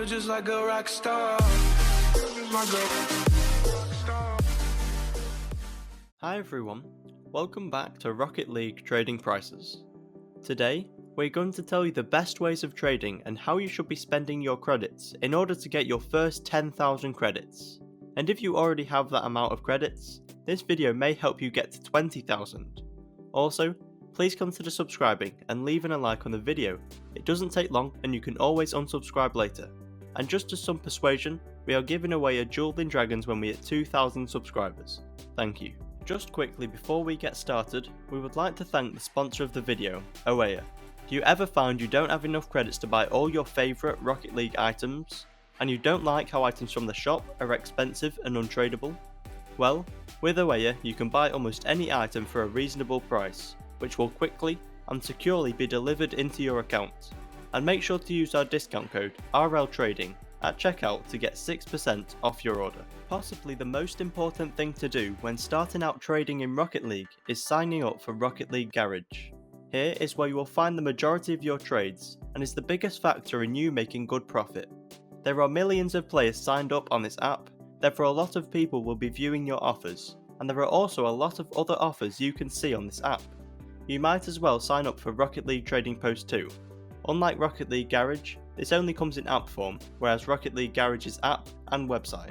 feel just like a rock star. My girl. Hi everyone, welcome back to Rocket League Trading Prices. Today, we're going to tell you the best ways of trading and how you should be spending your credits in order to get your first 10,000 credits. And if you already have that amount of credits, this video may help you get to 20,000. Also, please consider subscribing and leaving a like on the video. It doesn't take long and you can always unsubscribe later. And just as some persuasion, we are giving away a Jeweled in Dragons when we hit 2,000 subscribers. Thank you. Just quickly before we get started, we would like to thank the sponsor of the video, Oea. If you ever found you don't have enough credits to buy all your favourite Rocket League items, and you don't like how items from the shop are expensive and untradeable, well, with Oea you can buy almost any item for a reasonable price, which will quickly and securely be delivered into your account. And make sure to use our discount code RLTrading at checkout to get 6% off your order. Possibly the most important thing to do when starting out trading in Rocket League is signing up for Rocket League Garage. Here is where you will find the majority of your trades and is the biggest factor in you making good profit. There are millions of players signed up on this app, therefore a lot of people will be viewing your offers, and there are also a lot of other offers you can see on this app. You might as well sign up for Rocket League Trading Post too. Unlike Rocket League Garage, this only comes in app form, whereas Rocket League Garage is app and website,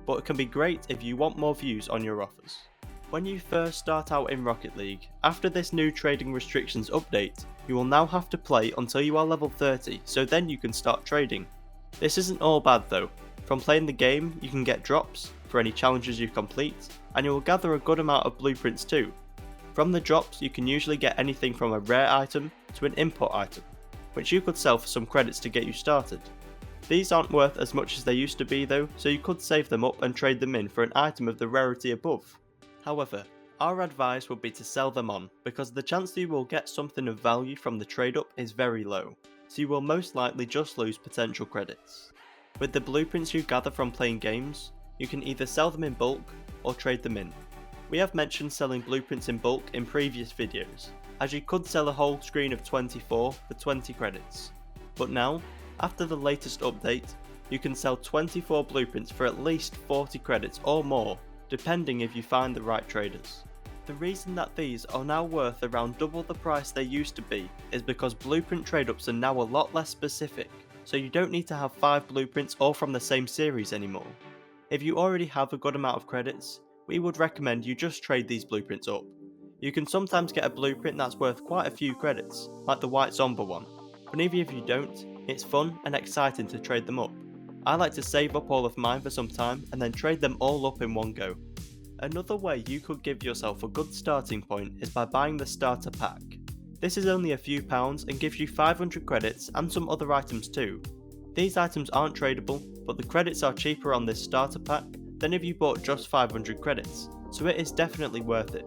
but it can be great if you want more views on your offers. When you first start out in Rocket League, after this new trading restrictions update, you will now have to play until you are level 30, so then you can start trading. This isn't all bad though. From playing the game, you can get drops for any challenges you complete, and you will gather a good amount of blueprints too. From the drops, you can usually get anything from a rare item to an import item, which you could sell for some credits to get you started. These aren't worth as much as they used to be though, so you could save them up and trade them in for an item of the rarity above. However, our advice would be to sell them on, because the chance that you will get something of value from the trade up is very low, so you will most likely just lose potential credits. With the blueprints you gather from playing games, you can either sell them in bulk or trade them in. We have mentioned selling blueprints in bulk in previous videos, as you could sell a whole screen of 24 for 20 credits. But now, after the latest update, you can sell 24 blueprints for at least 40 credits or more, depending if you find the right traders. The reason that these are now worth around double the price they used to be is because blueprint trade-ups are now a lot less specific, so you don't need to have 5 blueprints all from the same series anymore. If you already have a good amount of credits, we would recommend you just trade these blueprints up. You can sometimes get a blueprint that's worth quite a few credits, like the white Zomba one, but even if you don't, it's fun and exciting to trade them up. I like to save up all of mine for some time and then trade them all up in one go. Another way you could give yourself a good starting point is by buying the starter pack. This is only a few pounds and gives you 500 credits and some other items too. These items aren't tradable, but the credits are cheaper on this starter pack than if you bought just 500 credits, so it is definitely worth it.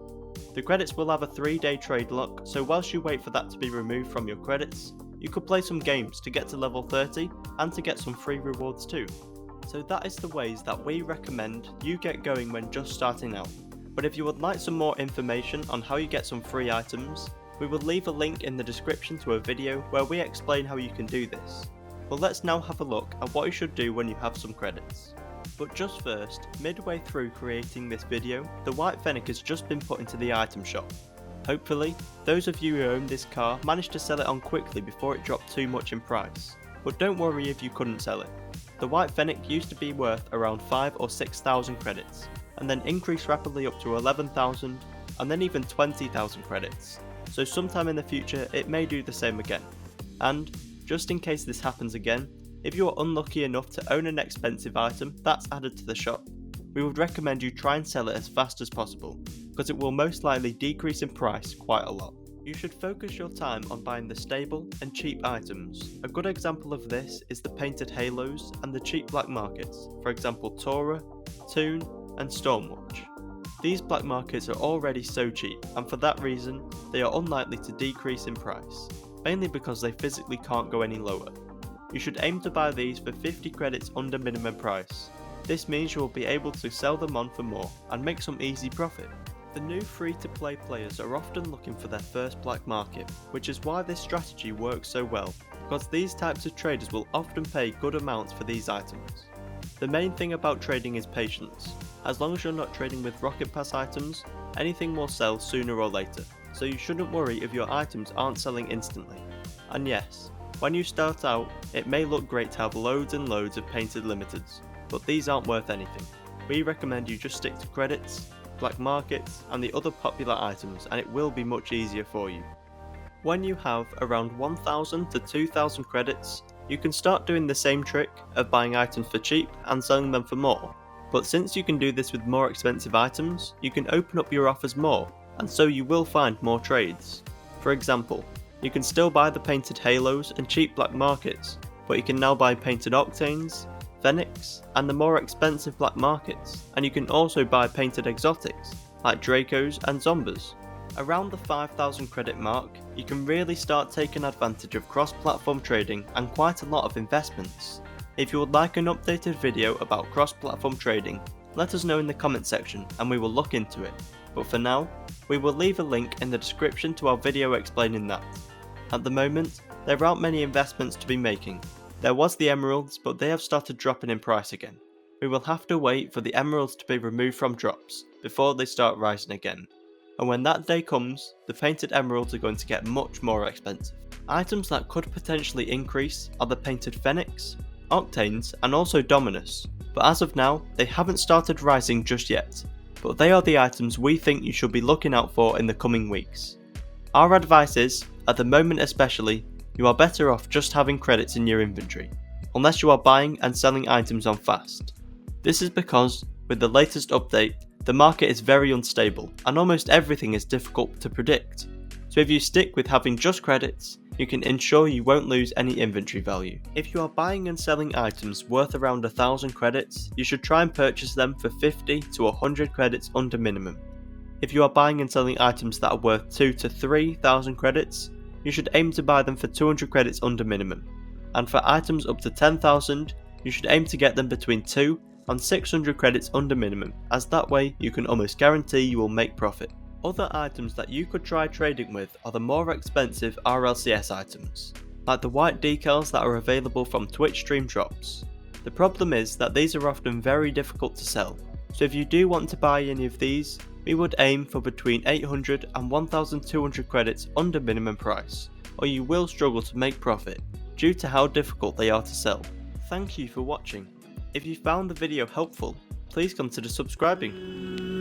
The credits will have a 3-day trade lock, so whilst you wait for that to be removed from your credits, you could play some games to get to level 30 and to get some free rewards too. So that is the ways that we recommend you get going when just starting out. But if you would like some more information on how you get some free items, we will leave a link in the description to a video where we explain how you can do this. But let's now have a look at what you should do when you have some credits. But just first, midway through creating this video, the white Fenneke has just been put into the item shop. Hopefully, those of you who own this car managed to sell it on quickly before it dropped too much in price. But don't worry if you couldn't sell it. The white Fenneke used to be worth around 5 or 6,000 credits, and then increased rapidly up to 11,000, and then even 20,000 credits. So sometime in the future it may do the same again. And, just in case this happens again, if you are unlucky enough to own an expensive item that's added to the shop, we would recommend you try and sell it as fast as possible, because it will most likely decrease in price quite a lot. You should focus your time on buying the stable and cheap items. A good example of this is the painted halos and the cheap black markets, for example Tora, Toon and Stormwatch. These black markets are already so cheap, and for that reason they are unlikely to decrease in price, mainly because they physically can't go any lower. You should aim to buy these for 50 credits under minimum price. This means you will be able to sell them on for more and make some easy profit. The new free-to-play players are often looking for their first black market, which is why this strategy works so well. because these types of traders will often pay good amounts for these items. The main thing about trading is patience. As long as you're not trading with Rocket Pass items, anything will sell sooner or later, so you shouldn't worry if your items aren't selling instantly. And yes, when you start out, it may look great to have loads and loads of painted limiteds, but these aren't worth anything. We recommend you just stick to credits, black markets, and the other popular items, and it will be much easier for you. When you have around 1000 to 2000 credits, you can start doing the same trick of buying items for cheap and selling them for more. But since you can do this with more expensive items, you can open up your offers more, and so you will find more trades. For example, you can still buy the painted halos and cheap black markets, but you can now buy painted octanes, Fennekes, and the more expensive black markets, and you can also buy painted exotics, like Dracos and Zombas. Around the 5000 credit mark, you can really start taking advantage of cross-platform trading and quite a lot of investments. If you would like an updated video about cross-platform trading, let us know in the comment section and we will look into it. But for now, we will leave a link in the description to our video explaining that. At the moment, there aren't many investments to be making. There was the emeralds, but they have started dropping in price again. We will have to wait for the emeralds to be removed from drops before they start rising again. And when that day comes, the painted emeralds are going to get much more expensive. Items that could potentially increase are the painted Fennekes, octanes, and also Dominus, but as of now, they haven't started rising just yet. But they are the items we think you should be looking out for in the coming weeks. Our advice is, at the moment especially, you are better off just having credits in your inventory, unless you are buying and selling items on fast. This is because, with the latest update, the market is very unstable and almost everything is difficult to predict. So if you stick with having just credits, you can ensure you won't lose any inventory value. If you are buying and selling items worth around 1000 credits, you should try and purchase them for 50 to 100 credits under minimum. If you are buying and selling items that are worth 2 to 3000 credits, you should aim to buy them for 200 credits under minimum. And for items up to 10,000, you should aim to get them between 2 and 600 credits under minimum, as that way you can almost guarantee you will make profit. Other items that you could try trading with are the more expensive RLCS items, like the white decals that are available from Twitch stream drops. The problem is that these are often very difficult to sell, so if you do want to buy any of these, we would aim for between 800 and 1200 credits under minimum price, or you will struggle to make profit due to how difficult they are to sell. Thank you for watching. If you found the video helpful, please consider subscribing.